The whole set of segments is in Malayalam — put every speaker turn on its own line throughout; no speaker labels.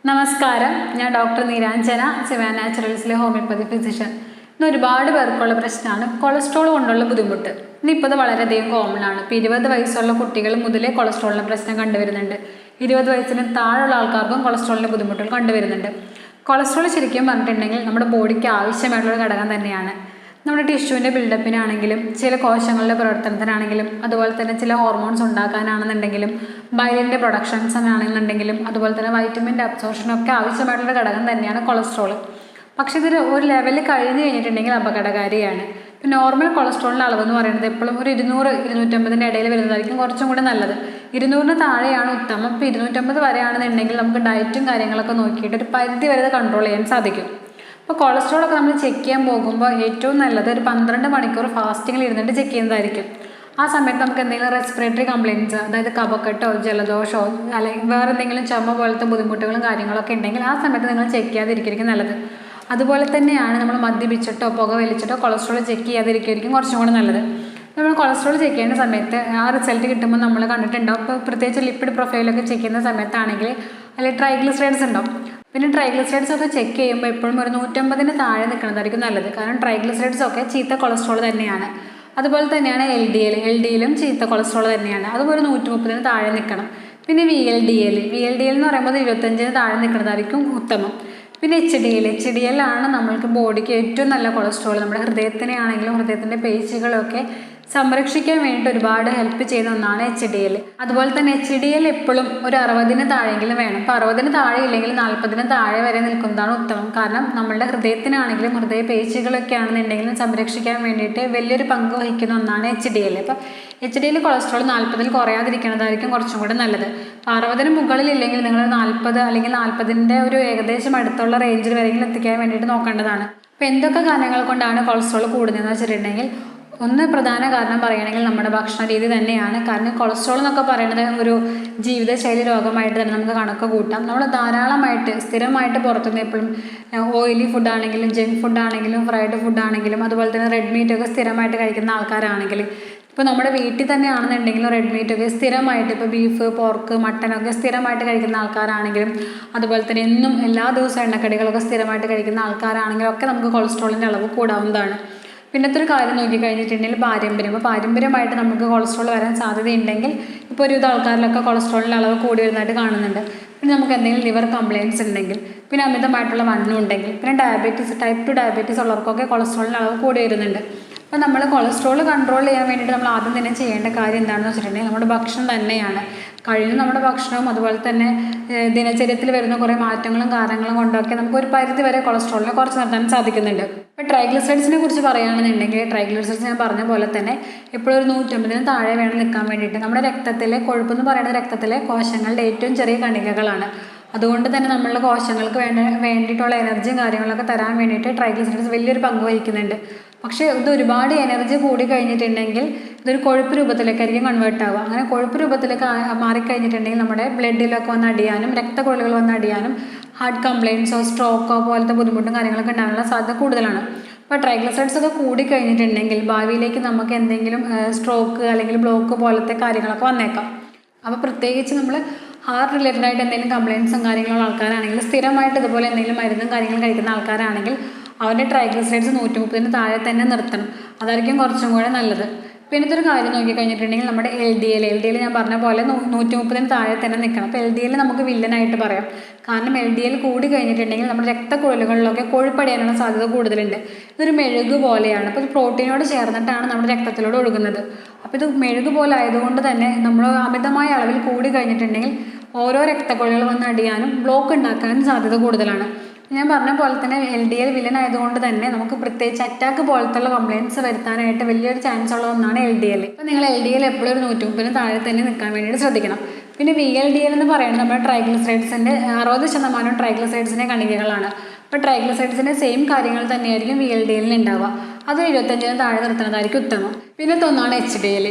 നമസ്കാരം, ഞാൻ ഡോക്ടർ നീരാഞ്ജന, സിവാൻ നാച്ചുറൽസിലെ ഹോമിയോപ്പതി ഫിസിഷ്യൻ. ഇന്ന് ഒരുപാട് പേർക്കുള്ള പ്രശ്നമാണ് കൊളസ്ട്രോൾ കൊണ്ടുള്ള ബുദ്ധിമുട്ട്. ഇന്നിപ്പോൾ ഇത് വളരെയധികം കോമൺ ആണ്. ഇപ്പോൾ 20 വയസ്സുള്ള കുട്ടികൾ മുതലേ കൊളസ്ട്രോളിൻ്റെ പ്രശ്നം കണ്ടുവരുന്നുണ്ട്. 20 വയസ്സിന് താഴെയുള്ള ആൾക്കാർക്കും കൊളസ്ട്രോളിൻ്റെ ബുദ്ധിമുട്ടുകൾ കണ്ടുവരുന്നുണ്ട്. കൊളസ്ട്രോൾ ശരിക്കും പറഞ്ഞിട്ടുണ്ടെങ്കിൽ നമ്മുടെ ബോഡിക്ക് ആവശ്യമായിട്ടുള്ള ഘടകം തന്നെയാണ്. നമ്മുടെ ടിഷ്യൂവിൻ്റെ ബിൽഡപ്പിനാണെങ്കിലും ചില കോശങ്ങളുടെ പ്രവർത്തനത്തിനാണെങ്കിലും അതുപോലെ തന്നെ ചില ഹോർമോൺസ് ഉണ്ടാക്കാനാണെന്നുണ്ടെങ്കിലും ബൈലിൻ്റെ പ്രൊഡക്ഷൻസിനാണെന്നുണ്ടെങ്കിലും അതുപോലെ തന്നെ വൈറ്റമിൻ്റെ അബ്സോർഷനൊക്കെ ആവശ്യമായിട്ടുള്ള ഘടകം തന്നെയാണ് കൊളസ്ട്രോൾ. പക്ഷേ ഇത് ഒരു ലെവലിൽ കഴിഞ്ഞ് കഴിഞ്ഞിട്ടുണ്ടെങ്കിൽ അപകടകാരിയാണ്. ഇപ്പോൾ നോർമൽ കൊളസ്ട്രോളിൻ്റെ അളവെന്ന് പറയുന്നത് എപ്പോഴും ഒരു 200-250 ഇടയിൽ വരുന്നതായിരിക്കും കുറച്ചും കൂടി നല്ലത്. 200 താഴെയാണ് ഉത്തമം. ഇപ്പോൾ 250 വരെയാണെന്നുണ്ടെങ്കിൽ നമുക്ക് ഡയറ്റും കാര്യങ്ങളൊക്കെ നോക്കിയിട്ട് ഒരു പരിധി വരെ കൺട്രോൾ ചെയ്യാൻ സാധിക്കും. അപ്പോൾ കൊളസ്ട്രോളൊക്കെ നമ്മൾ ചെക്ക് ചെയ്യാൻ പോകുമ്പോൾ ഏറ്റവും നല്ലത് ഒരു 12 മണിക്കൂർ ഫാസ്റ്റിങ്ങിൽ ഇരുന്നിട്ട് ചെക്ക് ചെയ്യുന്നതായിരിക്കും. ആ സമയത്ത് നമുക്ക് എന്തെങ്കിലും റെസ്പിറേറ്ററി കംപ്ലയിൻറ്റ്സ്, അതായത് കഫക്കെട്ടോ ജലദോഷമോ അല്ലെങ്കിൽ വേറെ എന്തെങ്കിലും ചുമ പോലത്തെ ബുദ്ധിമുട്ടുകളും കാര്യങ്ങളൊക്കെ ഉണ്ടെങ്കിൽ ആ സമയത്ത് നിങ്ങൾ ചെക്ക് ചെയ്യാതിരിക്കും നല്ലത്. അതുപോലെ തന്നെയാണ് നമ്മൾ മദ്യപിച്ചിട്ടോ പുക വലിച്ചിട്ടോ കൊളസ്ട്രോൾ ചെക്ക് ചെയ്യാതിരിക്കും കുറച്ചും കൂടി നല്ലത്. നമ്മൾ കൊളസ്ട്രോൾ ചെക്ക് ചെയ്യുന്ന സമയത്ത് ആ റിസൾട്ട് കിട്ടുമ്പോൾ നമ്മൾ കണ്ടിട്ടുണ്ടാവും. ഇപ്പോൾ പ്രത്യേകിച്ച് ലിപ്പിഡ് പ്രൊഫൈലൊക്കെ ചെക്ക് ചെയ്യുന്ന സമയത്താണെങ്കിൽ അതിൽ ട്രൈഗ്ലിസറൈഡ്സ് ഉണ്ടാവും. പിന്നെ ട്രൈഗ്ലിസറൈഡ്സ് ഒക്കെ ചെക്ക് ചെയ്യുമ്പോൾ എപ്പോഴും ഒരു 150 താഴെ നിൽക്കുന്നതായിരിക്കും നല്ലത്. കാരണം ട്രൈഗ്ലിസറൈഡ്സ് ഒക്കെ ചീത്ത കൊളസ്ട്രോൾ തന്നെയാണ്. അതുപോലെ തന്നെയാണ് എൽ ഡി എല്ലും ചീത്ത കൊളസ്ട്രോൾ തന്നെയാണ്. അതുപോലെ 130 താഴെ നിൽക്കണം. പിന്നെ വി എൽ ഡി എൽ എന്ന് പറയുമ്പോൾ 25 താഴെ നിൽക്കുന്നതായിരിക്കും ഉത്തമം. പിന്നെ എച്ച് ഡി എൽ ആണ് നമ്മൾക്ക് ബോഡിക്ക് ഏറ്റവും നല്ല കൊളസ്ട്രോൾ. നമ്മുടെ ഹൃദയത്തിനെ ആണെങ്കിലും ഹൃദയത്തിൻ്റെ പേശികളൊക്കെ സംരക്ഷിക്കാൻ വേണ്ടിയിട്ട് ഒരുപാട് ഹെൽപ്പ് ചെയ്യുന്ന ഒന്നാണ് എച്ച് ഡി എൽ. അതുപോലെ തന്നെ എച്ച് ഡി എൽ എപ്പോഴും ഒരു 60 താഴെയെങ്കിലും വേണം. ഇപ്പോൾ 60 താഴെ ഇല്ലെങ്കിൽ 40 താഴെ വരെ നിൽക്കുന്നതാണ് ഉത്തമം. കാരണം നമ്മളുടെ ഹൃദയത്തിനാണെങ്കിലും ഹൃദയ പേശികളൊക്കെ ആണെന്നുണ്ടെങ്കിലും സംരക്ഷിക്കാൻ വേണ്ടിയിട്ട് വലിയൊരു പങ്ക് വഹിക്കുന്ന ഒന്നാണ് എച്ച് ഡി എൽ. അപ്പോൾ എച്ച് ഡി എൽ കൊളസ്ട്രോൾ 40 കുറയാതിരിക്കുന്നതായിരിക്കും കുറച്ചും കൂടെ നല്ലത്. അപ്പോൾ 60 മുകളിൽ ഇല്ലെങ്കിൽ നിങ്ങൾ 40 അല്ലെങ്കിൽ 40 ഒരു ഏകദേശം അടുത്തുള്ള റേഞ്ചിൽ വരെയെങ്കിലും എത്തിക്കാൻ വേണ്ടിയിട്ട് നോക്കേണ്ടതാണ്. അപ്പോൾ എന്തൊക്കെ കാരണങ്ങൾ കൊണ്ടാണ് കൊളസ്ട്രോൾ കൂടുന്നതെന്ന് വെച്ചിട്ടുണ്ടെങ്കിൽ ഒന്ന് പ്രധാന കാരണം പറയുകയാണെങ്കിൽ നമ്മുടെ ഭക്ഷണ രീതി തന്നെയാണ്. കാരണം കൊളസ്ട്രോൾ എന്നൊക്കെ പറയുന്നത് ഒരു ജീവിതശൈലി രോഗമായിട്ട് തന്നെ നമുക്ക് കണക്ക് കൂട്ടാം. നമ്മൾ ധാരാളമായിട്ട് സ്ഥിരമായിട്ട് പുറത്തുനിന്ന് എപ്പോഴും ഓയിലി ഫുഡാണെങ്കിലും ജങ്ക് ഫുഡാണെങ്കിലും ഫ്രൈഡ് ഫുഡാണെങ്കിലും അതുപോലെ തന്നെ റെഡ് മീറ്റൊക്കെ സ്ഥിരമായിട്ട് കഴിക്കുന്ന ആൾക്കാരാണെങ്കിൽ, ഇപ്പോൾ നമ്മുടെ വീട്ടിൽ തന്നെ ആണെന്നുണ്ടെങ്കിലും റെഡ് മീറ്റൊക്കെ സ്ഥിരമായിട്ട്, ഇപ്പോൾ ബീഫ് പോർക്ക് മട്ടനൊക്കെ സ്ഥിരമായിട്ട് കഴിക്കുന്ന ആൾക്കാരാണെങ്കിലും അതുപോലെ തന്നെ എന്നും എല്ലാ ദിവസവും എണ്ണക്കടികളൊക്കെ സ്ഥിരമായിട്ട് കഴിക്കുന്ന ആൾക്കാരാണെങ്കിലും ഒക്കെ നമുക്ക് കൊളസ്ട്രോളിൻ്റെ അളവ് കൂടാവുന്നതാണ്. പിന്നത്തെ ഒരു കാര്യം നോക്കിക്കഴിഞ്ഞിട്ടുണ്ടെങ്കിൽ ഇപ്പോൾ പാരമ്പര്യമായിട്ട് നമുക്ക് കൊളസ്ട്രോൾ വരാൻ സാധ്യതയുണ്ടെങ്കിൽ ഇപ്പോൾ ഒരു ആൾക്കാരിലൊക്കെ കൊളസ്ട്രോളിൻ്റെ അളവ് കൂടി വരുന്നതായിട്ട് കാണുന്നുണ്ട്. പിന്നെ നമുക്ക് എന്തെങ്കിലും ലിവർ കംപ്ലയിൻറ്റ്സ് ഉണ്ടെങ്കിൽ, പിന്നെ അമിതമായിട്ടുള്ള വണ്ണം ഉണ്ടെങ്കിൽ, പിന്നെ ടൈപ്പ് 2 ഡയബറ്റീസ് ഉള്ളവർക്കൊക്കെ കൊളസ്ട്രോളിൻ്റെ അളവ് കൂടി വരുന്നുണ്ട്. അപ്പോൾ നമ്മൾ കൊളസ്ട്രോൾ കൺട്രോൾ ചെയ്യാൻ വേണ്ടിയിട്ട് നമ്മൾ ആദ്യം തന്നെ ചെയ്യേണ്ട കാര്യം എന്താണെന്ന് വെച്ചിട്ടുണ്ടെങ്കിൽ നമ്മുടെ ഭക്ഷണം തന്നെയാണ്. കഴിയുന്ന നമ്മുടെ ഭക്ഷണവും അതുപോലെ തന്നെ ദിനചര്യത്തിൽ വരുന്ന കുറേ മാറ്റങ്ങളും കാരണങ്ങളും കൊണ്ടൊക്കെ നമുക്ക് ഒരു പരിധി വരെ കൊളസ്ട്രോളിനെ കുറച്ച് നിർത്താൻ സാധിക്കുന്നുണ്ട്. ഇപ്പോൾ ട്രൈഗ്ലിസറൈഡ്സിനെ കുറിച്ച് പറയുകയാണെന്നുണ്ടെങ്കിൽ ട്രൈഗ്ലിസറൈഡ്സ് ഞാൻ പറഞ്ഞ പോലെ തന്നെ എപ്പോഴും ഒരു 150 താഴെ വേണം നിൽക്കാൻ വേണ്ടിയിട്ട്. നമ്മുടെ രക്തത്തിലെ കൊഴുപ്പെന്ന് പറയുന്നത് രക്തത്തിലെ കോശങ്ങളുടെ ഏറ്റവും ചെറിയ കണികകളാണ്. അതുകൊണ്ട് തന്നെ നമ്മളുടെ കോശങ്ങൾക്ക് വേണ്ടിയിട്ടുള്ള എനർജിയും കാര്യങ്ങളൊക്കെ തരാൻ വേണ്ടിയിട്ട് ട്രൈഗ്ലിസറൈഡ്സ് വലിയൊരു പങ്ക് വഹിക്കുന്നുണ്ട്. പക്ഷേ ഇത് ഒരുപാട് എനർജി കൂടി കഴിഞ്ഞിട്ടുണ്ടെങ്കിൽ ഇതൊരു കൊഴുപ്പ് രൂപത്തിലേക്കായിരിക്കും കൺവേർട്ട് ആവുക. അങ്ങനെ കൊഴുപ്പ് രൂപത്തിലേക്ക് മാറിക്കഴിഞ്ഞിട്ടുണ്ടെങ്കിൽ നമ്മുടെ ബ്ലഡിലൊക്കെ വന്ന് അടിയാനും രക്തക്കൊഴലുകൾ വന്ന് അടിയാനും ഹാർട്ട് കംപ്ലയിൻറ്റ്സോ സ്ട്രോക്കോ പോലത്തെ ബുദ്ധിമുട്ടും കാര്യങ്ങളൊക്കെ ഉണ്ടാകാനുള്ള സാധ്യത കൂടുതലാണ്. അപ്പോൾ ട്രൈഗ്ലിസറൈഡ്സ് ഒക്കെ കൂടി കഴിഞ്ഞിട്ടുണ്ടെങ്കിൽ ഭാവിയിലേക്ക് നമുക്ക് എന്തെങ്കിലും സ്ട്രോക്ക് അല്ലെങ്കിൽ ബ്ലോക്ക് പോലത്തെ കാര്യങ്ങളൊക്കെ വന്നേക്കാം. അപ്പോൾ പ്രത്യേകിച്ച് നമ്മൾ ഹാർട്ട് റിലേറ്റഡ് ആയിട്ട് എന്തെങ്കിലും കംപ്ലയിൻറ്റ്സും കാര്യങ്ങളുള്ള ആൾക്കാരാണെങ്കിൽ, സ്ഥിരമായിട്ട് ഇതുപോലെ എന്തെങ്കിലും മരുന്നും കാര്യങ്ങളും കഴിക്കുന്ന ആൾക്കാരാണെങ്കിൽ അവരുടെ ട്രൈഗ്ലിസറൈഡ്സ് 130 താഴെ തന്നെ നിർത്തണം. അതായിരിക്കും കുറച്ചും കൂടെ നല്ലത്. പിന്നെ ഇതൊരു കാര്യം നോക്കിക്കഴിഞ്ഞിട്ടുണ്ടെങ്കിൽ നമ്മുടെ എൽ ഡി എൽ ഞാൻ പറഞ്ഞ പോലെ 130 താഴെ തന്നെ നിൽക്കണം. അപ്പോൾ എൽ ഡി എൽ നമുക്ക് വില്ലനായിട്ട് പറയാം. കാരണം എൽ ഡി എൽ കൂടി കഴിഞ്ഞിട്ടുണ്ടെങ്കിൽ നമ്മുടെ രക്തക്കുഴലുകളിലൊക്കെ കൊഴുപ്പടിയാനുള്ള സാധ്യത കൂടുതലുണ്ട്. ഇതൊരു മെഴുക് പോലെയാണ്. അപ്പോൾ ഇത് പ്രോട്ടീനോട് ചേർന്നിട്ടാണ് നമ്മുടെ രക്തത്തിലൂടെ ഒഴുകുന്നത്. അപ്പോൾ ഇത് മെഴുക് പോലെ ആയതുകൊണ്ട് തന്നെ നമ്മൾ അമിതമായ അളവിൽ കൂടി കഴിഞ്ഞിട്ടുണ്ടെങ്കിൽ ഓരോ രക്തക്കുഴലുകൾ വന്ന് അടിയാനും ബ്ലോക്ക് ഉണ്ടാക്കാനും സാധ്യത കൂടുതലാണ്. ഞാൻ പറഞ്ഞ പോലെ തന്നെ എൽ ഡി എൽ വില്ലൻ ആയതുകൊണ്ട് തന്നെ നമുക്ക് പ്രത്യേകിച്ച് അറ്റാക്ക് പോലത്തുള്ള കംപ്ലയിൻറ്റ്സ് വരുത്താനായിട്ട് വലിയൊരു ചാൻസ് ഉള്ള ഒന്നാണ് എൽ ഡി എൽ. അപ്പോൾ നിങ്ങൾ എൽ ഡി എൽ എപ്പോഴും ഒരു 130 താഴെ തന്നെ നിൽക്കാൻ വേണ്ടിയിട്ട് ശ്രദ്ധിക്കണം. പിന്നെ വി എൽ ഡി എൽ എന്ന് പറയുന്നത് നമ്മുടെ ട്രൈഗ്ലിസറൈഡ്സിൻ്റെ 60% ട്രൈഗ്ലിസറൈഡ്സിൻ്റെ കണികകളാണ്. അപ്പോൾ ട്രൈഗ്ലിസറൈഡ്സിൻ്റെ സെയിം കാര്യങ്ങൾ തന്നെയായിരിക്കും വി എൽ ഡി എല്ലിന് ഉണ്ടാവുക. അത് 75 താഴെ നിർത്തുന്നതായിരിക്കും ഉത്തമം. പിന്നത്തെ ഒന്നാണ് എച്ച്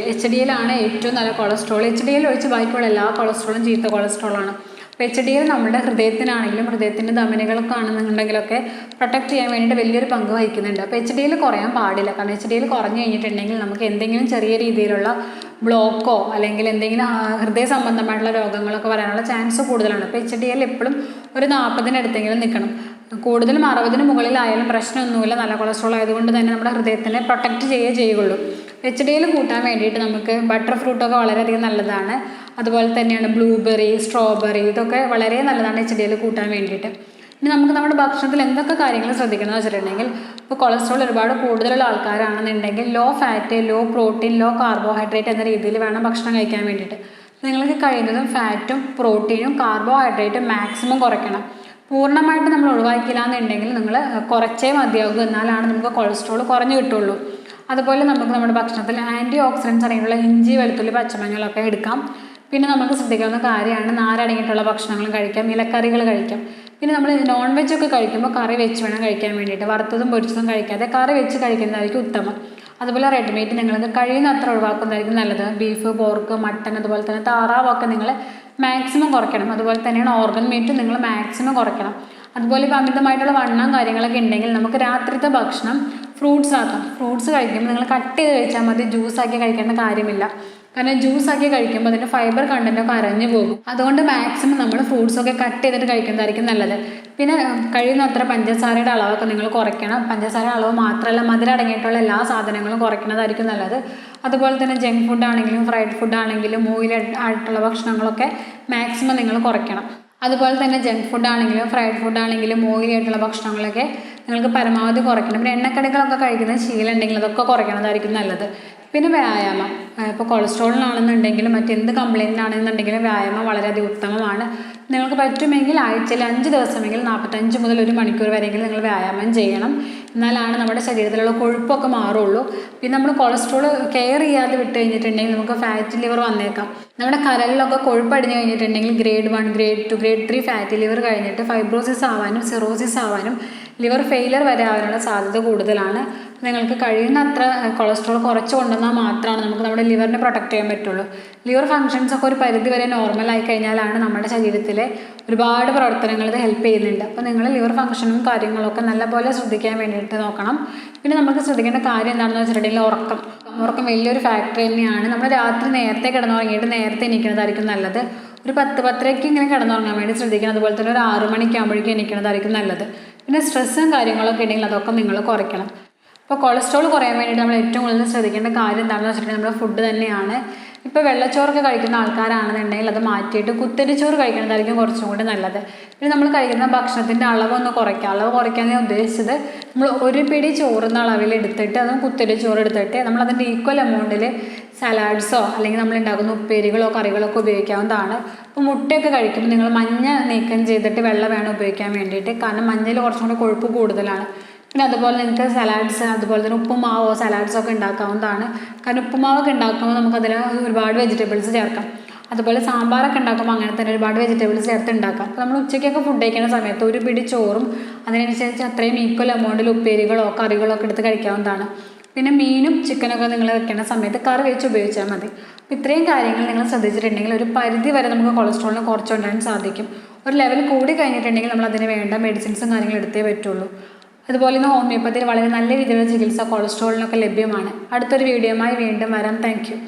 ഡി എൽ ആണ് ഏറ്റവും നല്ല കൊളസ്ട്രോൾ. എച്ച് ഡി എൽ ഒഴിച്ച് ബാക്കിയുള്ള എല്ലാ കൊളസ്ട്രോളും ചീത്ത കൊളസ്ട്രോളാണ്. HDL നമ്മുടെ ഹൃദയത്തിനാണെങ്കിലും ഹൃദയത്തിൻ്റെ ധമനികളൊക്കെ ആണെന്നുണ്ടെങ്കിലൊക്കെ പ്രൊട്ടക്റ്റ് ചെയ്യാൻ വേണ്ടിയിട്ട് വലിയൊരു പങ്ക് വഹിക്കുന്നുണ്ട്. അപ്പോൾ HDL കുറയാൻ പാടില്ല. കാരണം HDL കുറഞ്ഞു കഴിഞ്ഞിട്ടുണ്ടെങ്കിൽ നമുക്ക് എന്തെങ്കിലും ചെറിയ രീതിയിലുള്ള ബ്ലോക്കോ അല്ലെങ്കിൽ എന്തെങ്കിലും ഹൃദയ സംബന്ധമായിട്ടുള്ള രോഗങ്ങളൊക്കെ വരാനുള്ള ചാൻസ് കൂടുതലാണ്. അപ്പോൾ HDL എപ്പോഴും ഒരു 40-ന് നിൽക്കണം. കൂടുതലും 60-ന് മുകളിലായാലും പ്രശ്നമൊന്നുമില്ല. നല്ല കൊളസ്ട്രോൾ ആയതുകൊണ്ട് തന്നെ നമ്മുടെ ഹൃദയത്തിനെ പ്രൊട്ടക്റ്റ് ചെയ്യുകയുള്ളൂ. HDL കൂട്ടാൻ വേണ്ടിയിട്ട് നമുക്ക് ബട്ടർ ഫ്രൂട്ടൊക്കെ വളരെയധികം നല്ലതാണ്. അതുപോലെ തന്നെയാണ് ബ്ലൂബെറി, സ്ട്രോബെറി, ഇതൊക്കെ വളരെ നല്ലതാണ് HDL കൂട്ടാൻ വേണ്ടിയിട്ട്. ഇനി നമുക്ക് നമ്മുടെ ഭക്ഷണത്തിൽ എന്തൊക്കെ കാര്യങ്ങൾ ശ്രദ്ധിക്കണം എന്ന് വെച്ചിട്ടുണ്ടെങ്കിൽ, ഇപ്പോൾ കൊളസ്ട്രോൾ ഒരുപാട് കൂടുതലുള്ള ആൾക്കാരാണെന്നുണ്ടെങ്കിൽ low fat, low protein, low carbohydrate എന്ന രീതിയിൽ വേണം ഭക്ഷണം കഴിക്കാൻ വേണ്ടിയിട്ട്. നിങ്ങൾക്ക് കഴിയുന്നതും ഫാറ്റും പ്രോട്ടീനും കാർബോഹൈഡ്രേറ്റും മാക്സിമം കുറയ്ക്കണം. പൂർണ്ണമായിട്ട് നമ്മൾ ഒഴിവാക്കില്ല എന്നുണ്ടെങ്കിൽ നിങ്ങൾ കുറച്ചേ മതിയാകും. എന്നാലാണ് നമുക്ക് കൊളസ്ട്രോൾ കുറഞ്ഞു കിട്ടുള്ളൂ. അതുപോലെ നമുക്ക് നമ്മുടെ ഭക്ഷണത്തിൽ ആൻറ്റി ഓക്സിഡൻസ് അടങ്ങിയിട്ടുള്ള ഇഞ്ചി, വെളുത്തുള്ളി, പച്ചമഞ്ഞളൊക്കെ എടുക്കാം. പിന്നെ നമുക്ക് ശ്രദ്ധിക്കാവുന്ന കാര്യമാണ് നാരടങ്ങിയിട്ടുള്ള ഭക്ഷണങ്ങളും കഴിക്കാം, ഇലക്കറികൾ കഴിക്കാം. പിന്നെ നമ്മൾ നോൺ വെജ് ഒക്കെ കഴിക്കുമ്പോൾ കറി വെച്ച് വേണം കഴിക്കാൻ വേണ്ടിയിട്ട്. വറുത്തതും പൊരിച്ചതും കഴിക്കാതെ കറി വെച്ച് കഴിക്കുന്നതായിരിക്കും ഉത്തമം. അതുപോലെ റെഡ് മീറ്റ് നിങ്ങൾക്ക് കഴിയുന്നത്ര ഒഴിവാക്കുന്നതായിരിക്കും നല്ലത്. ബീഫ്, പോർക്ക്, മട്ടൺ, അതുപോലെ തന്നെ താറാവൊക്കെ നിങ്ങൾ മാക്സിമം കുറയ്ക്കണം. അതുപോലെ തന്നെയാണ് ഓർഗൻ മീറ്റും നിങ്ങൾ മാക്സിമം കുറയ്ക്കണം. അതുപോലെ ഇപ്പോൾ അമിതമായിട്ടുള്ള വണ്ണം കാര്യങ്ങളൊക്കെ ഉണ്ടെങ്കിൽ നമുക്ക് രാത്രിത്തെ ഭക്ഷണം ഫ്രൂട്ട്സ് ആക്കാം. ഫ്രൂട്ട്സ് കഴിക്കുമ്പോൾ നിങ്ങൾ കട്ട് ചെയ്ത് കഴിച്ചാൽ മതി, ജ്യൂസാക്കി കഴിക്കേണ്ട കാര്യമില്ല. കാരണം ജ്യൂസാക്കി കഴിക്കുമ്പോൾ അതിൻ്റെ ഫൈബർ കണ്ടൻറ്റൊക്കെ അരഞ്ഞു പോകും. അതുകൊണ്ട് മാക്സിമം നമ്മൾ ഫ്രൂട്ട്സൊക്കെ കട്ട് ചെയ്തിട്ട് കഴിക്കുന്നതായിരിക്കും നല്ലത്. പിന്നെ കഴിയുന്നത്ര പഞ്ചസാരയുടെ അളവൊക്കെ നിങ്ങൾ കുറയ്ക്കണം. പഞ്ചസാരയുടെ അളവ് മാത്രമല്ല, മധുരം അടങ്ങിയിട്ടുള്ള എല്ലാ സാധനങ്ങളും കുറയ്ക്കുന്നതായിരിക്കും നല്ലത്. അതുപോലെ തന്നെ ജങ്ക് ഫുഡ് ആണെങ്കിലും ഫ്രൈഡ് ഫുഡ് ആണെങ്കിലും ഓയിൽ ആയിട്ടുള്ള ഭക്ഷണങ്ങളൊക്കെ മാക്സിമം നിങ്ങൾ കുറയ്ക്കണം. അതുപോലെ തന്നെ ജങ്ക് ഫുഡ് ആണെങ്കിലും ഫ്രൈഡ് ഫുഡ് ആണെങ്കിലും ഓയിലി ആയിട്ടുള്ള ഭക്ഷണങ്ങളൊക്കെ നിങ്ങൾക്ക് പരമാവധി കുറയ്ക്കണം. പിന്നെ എണ്ണക്കടികളൊക്കെ കഴിക്കുന്ന ശീലം ഉണ്ടെങ്കിൽ അതൊക്കെ കുറയ്ക്കണതായിരിക്കും നല്ലത്. പിന്നെ വ്യായാമം, ഇപ്പോൾ കൊളസ്ട്രോളിനാണെന്നുണ്ടെങ്കിലും മറ്റെന്ത് കംപ്ലയിൻറ്റിനാണെന്നുണ്ടെങ്കിലും വ്യായാമം വളരെയധികം ഉത്തമമാണ്. നിങ്ങൾക്ക് പറ്റുമെങ്കിൽ ആഴ്ചയിൽ 5 ദിവസമെങ്കിൽ 45 മുതൽ 1 മണിക്കൂർ വരെയെങ്കിലും നിങ്ങൾ വ്യായാമം ചെയ്യണം. എന്നാലാണ് നമ്മുടെ ശരീരത്തിലുള്ള കൊഴുപ്പൊക്കെ മാറുള്ളൂ. പിന്നെ നമ്മൾ കൊളസ്ട്രോൾ കെയർ ചെയ്യാതെ വിട്ട് കഴിഞ്ഞിട്ടുണ്ടെങ്കിൽ നമുക്ക് ഫാറ്റി ലിവർ വന്നേക്കാം. നമ്മുടെ കരളിലൊക്കെ കൊഴുപ്പടിഞ്ഞ് കഴിഞ്ഞിട്ടുണ്ടെങ്കിൽ grade 1, grade 2, grade 3 fatty liver കഴിഞ്ഞിട്ട് ഫൈബ്രോസിസ് ആവാനും സിറോസിസ് ആവാനും ലിവർ ഫെയിലർ വരെ ആവാനുള്ള സാധ്യത കൂടുതലാണ്. നിങ്ങൾക്ക് കഴിയുന്നത്ര കൊളസ്ട്രോൾ കുറച്ച് കൊണ്ടുവന്നാൽ മാത്രമാണ് നമുക്ക് നമ്മുടെ ലിവറിനെ പ്രൊട്ടക്റ്റ് ചെയ്യാൻ പറ്റുള്ളൂ. ലിവർ ഫങ്ഷൻസ് ഒക്കെ ഒരു പരിധി വരെ നോർമലായി കഴിഞ്ഞാലാണ് നമ്മുടെ ശരീരത്തിലെ ഒരുപാട് പ്രവർത്തനങ്ങൾ ഇത് ഹെൽപ്പ് ചെയ്യുന്നുണ്ട്. അപ്പോൾ നിങ്ങൾ ലിവർ ഫങ്ഷനും കാര്യങ്ങളൊക്കെ നല്ലപോലെ ശ്രദ്ധിക്കാൻ വേണ്ടിയിട്ട് നോക്കണം. പിന്നെ നമുക്ക് ശ്രദ്ധിക്കേണ്ട കാര്യം എന്താണെന്ന് വെച്ചിട്ടുണ്ടെങ്കിൽ ഉറക്കം വലിയൊരു ഫാക്ടർ തന്നെയാണ്. നമ്മൾ രാത്രി നേരത്തെ കിടന്നുറങ്ങിയിട്ട് നേരത്തെ എണീക്കുന്നതായിരിക്കും നല്ലത്. ഒരു 10-10:30 ഇങ്ങനെ കിടന്നുറങ്ങാൻ വേണ്ടി ശ്രദ്ധിക്കണം. അതുപോലെ തന്നെ ഒരു 6 മണിക്കാകുമ്പോഴേക്കും എണീക്കുന്നതായിരിക്കും നല്ലത്. പിന്നെ സ്ട്രെസ്സും കാര്യങ്ങളൊക്കെ ഉണ്ടെങ്കിൽ അതൊക്കെ നിങ്ങൾ കുറയ്ക്കണം. അപ്പോൾ കൊളസ്ട്രോൾ കുറയാൻ വേണ്ടിയിട്ട് നമ്മൾ ഏറ്റവും കൂടുതൽ ശ്രദ്ധിക്കേണ്ട കാര്യം എന്താണെന്ന് വെച്ചിട്ടുണ്ടെങ്കിൽ നമ്മുടെ ഫുഡ് തന്നെയാണ്. ഇപ്പോൾ വെള്ളച്ചോറൊക്കെ കഴിക്കുന്ന ആൾക്കാരാണെന്നുണ്ടെങ്കിൽ അത് മാറ്റിയിട്ട് കുത്തരിച്ചോറ് കഴിക്കുന്നതായിരിക്കും കുറച്ചും കൂടി നല്ലത്. പിന്നെ നമ്മൾ കഴിക്കുന്ന ഭക്ഷണത്തിൻ്റെ അളവൊന്ന് കുറയ്ക്കുക. അളവ് കുറയ്ക്കാൻ ഞാൻ ഉദ്ദേശിച്ചത് നമ്മൾ ഒരു പിടി ചോറുന്ന അളവിൽ എടുത്തിട്ട് അതും കുത്തരിച്ചോറ് എടുത്തിട്ട് നമ്മളതിൻ്റെ ഈക്വൽ എമൗണ്ടിൽ സലാഡ്സോ അല്ലെങ്കിൽ നമ്മൾ ഉണ്ടാക്കുന്ന ഉപ്പേരികളോ കറികളോ ഒക്കെ ഉപയോഗിക്കാവുന്നതാണ്. അപ്പോൾ മുട്ടയൊക്കെ കഴിക്കുമ്പോൾ നിങ്ങൾ മഞ്ഞ നീക്കം ചെയ്തിട്ട് വെള്ള വേണം ഉപയോഗിക്കാൻ വേണ്ടിയിട്ട്. കാരണം മഞ്ഞയിൽ കുറച്ചും കൂടി കൊഴുപ്പ് കൂടുതലാണ്. പിന്നെ അതുപോലെ നിങ്ങൾക്ക് സലാഡ്സ് അതുപോലെ തന്നെ ഉപ്പുമാവോ സലാഡ്സൊക്കെ ഉണ്ടാക്കാവുന്നതാണ്. കാരണം ഉപ്പുമാവൊക്കെ ഉണ്ടാക്കുമ്പോൾ നമുക്കതിൽ ഒരുപാട് വെജിറ്റബിൾസ് ചേർക്കാം. അതുപോലെ സാമ്പാറൊക്കെ ഉണ്ടാക്കുമ്പോൾ അങ്ങനെ തന്നെ ഒരുപാട് വെജിറ്റബിൾസ് ചേർത്ത് ഉണ്ടാക്കാം. അപ്പോൾ നമ്മൾ ഉച്ചയ്ക്കൊക്കെ ഫുഡ് കഴിക്കുന്ന സമയത്ത് ഒരു പിടി ചോറും അതിനനുസരിച്ച് അത്രയും ഈക്വൽ എമൗണ്ടിൽ ഉപ്പേരികളോ കറികളോ ഒക്കെ എടുത്ത് കഴിക്കാവുന്നതാണ്. പിന്നെ മീനും ചിക്കനൊക്കെ നിങ്ങൾ വെക്കുന്ന സമയത്ത് കറി വെച്ച് ഉപയോഗിച്ചാൽ മതി. അപ്പോൾ ഇത്രയും കാര്യങ്ങൾ നിങ്ങൾ ശ്രദ്ധിച്ചിട്ടുണ്ടെങ്കിൽ ഒരു പരിധി വരെ നമുക്ക് കൊളസ്ട്രോളിനെ കുറച്ചുകൊണ്ടാൻ സാധിക്കും. ഒരു ലെവൽ കൂടി കഴിഞ്ഞിട്ടുണ്ടെങ്കിൽ നമ്മൾ അതിന് വേണ്ട മെഡിസിൻസും കാര്യങ്ങളും എടുത്തേ പറ്റുള്ളൂ. അതുപോലെ തന്നെ ഹോമിയോപ്പതിയിൽ വളരെ നല്ല രീതിയിലുള്ള ചികിത്സ കൊളസ്ട്രോളിനൊക്കെ ലഭ്യമാണ്. അടുത്തൊരു വീഡിയോയുമായി വീണ്ടും വരാം. Thank you.